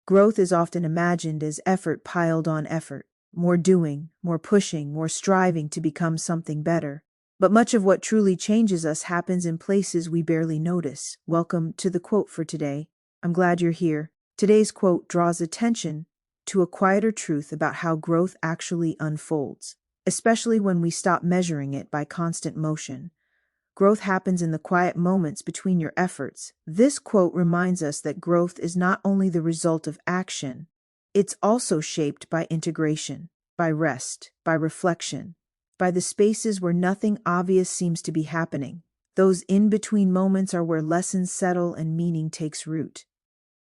Growth is often imagined as effort piled on effort, more doing, more pushing, more striving to become something better. But much of what truly changes us happens in places we barely notice. Welcome to the quote for today. I'm glad you're here. Today's quote draws attention to a quieter truth about how growth actually unfolds, especially when we stop measuring it by constant motion. Growth happens in the quiet moments between your efforts. This quote reminds us that growth is not only the result of action, it's also shaped by integration, by rest, by reflection, by the spaces where nothing obvious seems to be happening. Those in-between moments are where lessons settle and meaning takes root.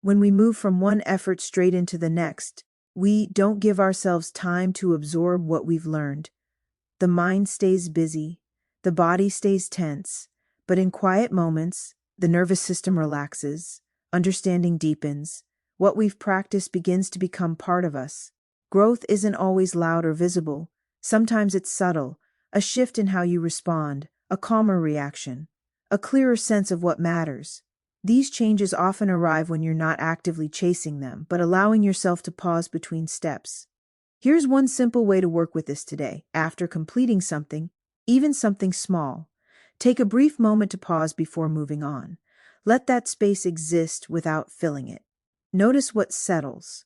When we move from one effort straight into the next, we don't give ourselves time to absorb what we've learned. The mind stays busy, the body stays tense, but in quiet moments, the nervous system relaxes, understanding deepens, what we've practiced begins to become part of us. Growth isn't always loud or visible. Sometimes it's subtle, a shift in how you respond, a calmer reaction, a clearer sense of what matters. These changes often arrive when you're not actively chasing them, but allowing yourself to pause between steps. Here's one simple way to work with this today. After completing something, even something small, take a brief moment to pause before moving on. Let that space exist without filling it. Notice what settles.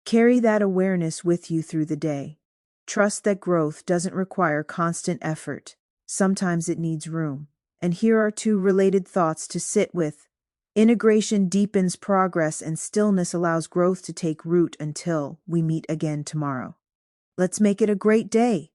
Carry that awareness with you through the day. Trust that growth doesn't require constant effort. Sometimes it needs room. And here are two related thoughts to sit with. Integration deepens progress, and stillness allows growth to take root until we meet again tomorrow. Let's make it a great day.